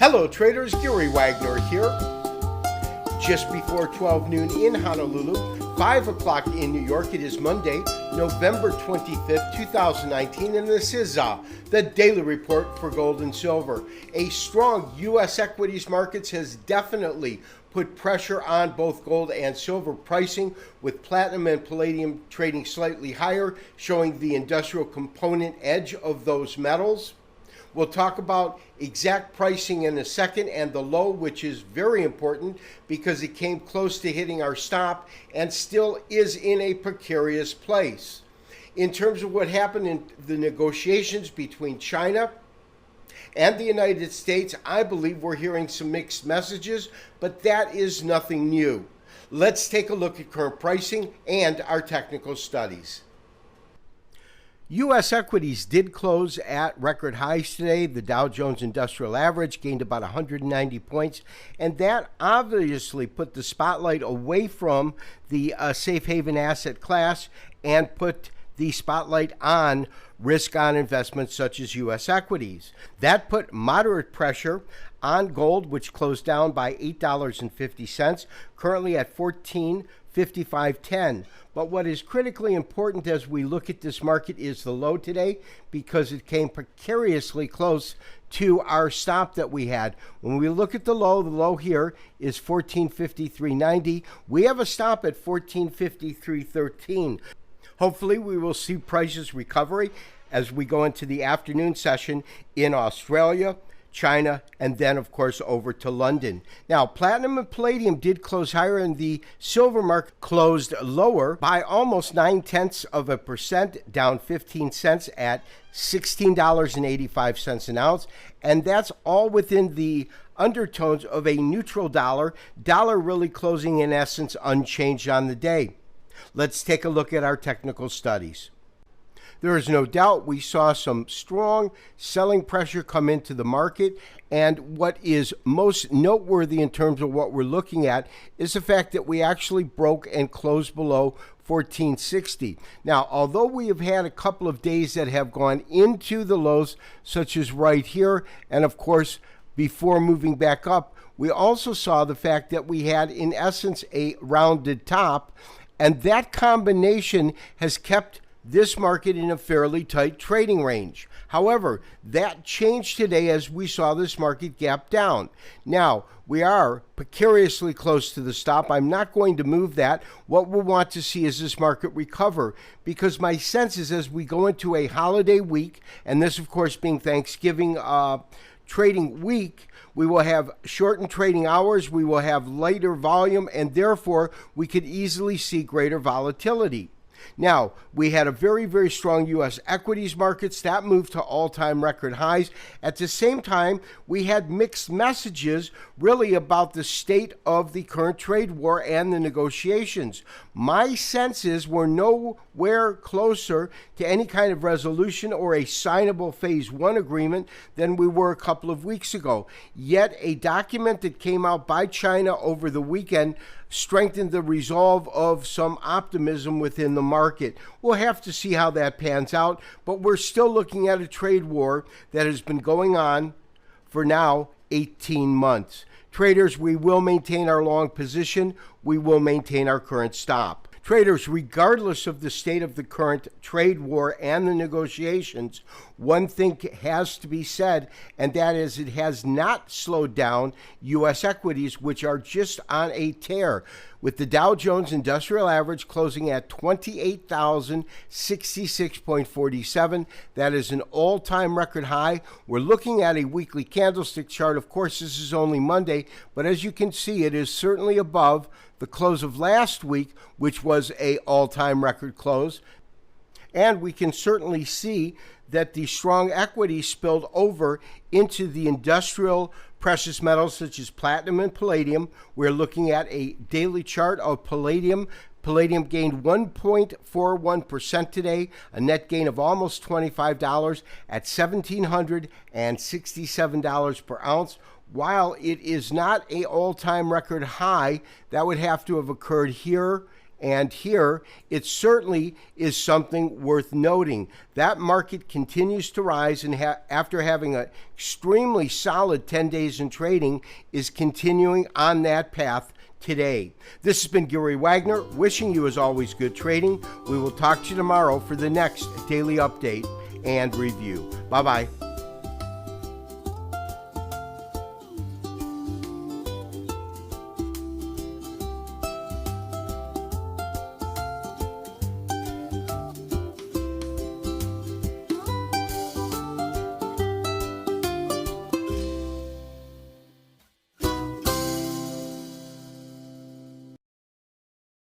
Hello traders, Gary Wagner here. Just before 12 noon in Honolulu, 5 o'clock in New York. It is Monday, November 25th, 2019, and this is the Daily Report for Gold and Silver. A strong U.S. equities markets has definitely put pressure on both gold and silver pricing, with platinum and palladium trading slightly higher, showing the industrial component edge of those metals. We'll talk about exact pricing in a second, and the low, which is very important because it came close to hitting our stop and still is in a precarious place. In terms of what happened in the negotiations between China and the United States, I believe we're hearing some mixed messages, but that is nothing new. Let's take a look at current pricing and our technical studies. U.S. equities did close at record highs today. The Dow Jones Industrial Average gained about 190 points, and that obviously put the spotlight away from the safe haven asset class and put the spotlight on risk-on investments such as U.S. equities. That put moderate pressure on gold, which closed down by $8.50, currently at $14.5510. But what is critically important as we look at this market is the low today, because it came precariously close to our stop that we had. When we look at the low here is 1453.90. We have a stop at 1453.13. Hopefully we will see prices recovery as we go into the afternoon session in Australia, China, and then, of course, over to London. Now, platinum and palladium did close higher, and the silver market closed lower by almost 0.9%, down 15 cents at $16.85 an ounce. And that's all within the undertones of a neutral dollar really closing in essence unchanged on the day. Let's take a look at our technical studies. There is no doubt we saw some strong selling pressure come into the market, and what is most noteworthy in terms of what we're looking at is the fact that we actually broke and closed below 1460. Now, although we have had a couple of days that have gone into the lows, such as right here, and of course, before moving back up, we also saw the fact that we had, in essence, a rounded top, and that combination has kept this market in a fairly tight trading range. However, that changed today as we saw this market gap down. Now, we are precariously close to the stop. I'm not going to move that. What we'll want to see is this market recover, because my sense is as we go into a holiday week, and this, of course, being Thanksgiving trading week, we will have shortened trading hours, we will have lighter volume, and therefore we could easily see greater volatility. Now, we had a very, very strong U.S. equities markets that moved to all-time record highs. At the same time, we had mixed messages really about the state of the current trade war and the negotiations. My sense is we're nowhere closer to any kind of resolution or a signable Phase 1 agreement than we were a couple of weeks ago. Yet a document that came out by China over the weekend strengthened the resolve of some optimism within the market. We'll have to see how that pans out, but we're still looking at a trade war that has been going on for now 18 months. Traders, we will maintain our long position. We will maintain our current stop. Traders, regardless of the state of the current trade war and the negotiations, one thing has to be said, and that is it has not slowed down U.S. equities, which are just on a tear, with the Dow Jones Industrial Average closing at 28,066.47. That is an all-time record high. We're looking at a weekly candlestick chart. Of course, this is only Monday, but as you can see, it is certainly above the close of last week, which was an all-time record close. And we can certainly see that the strong equity spilled over into the industrial precious metals such as platinum and palladium. We're looking at a daily chart of palladium. Palladium gained 1.41% today, a net gain of almost $25 at $1,767 per ounce. While it is not an all-time record high, that would have to have occurred here And here, it certainly is something worth noting. That market continues to rise, and after having an extremely solid 10 days in trading, is continuing on that path today. This has been Gary Wagner, wishing you, as always, good trading. We will talk to you tomorrow for the next daily update and review. Bye-bye.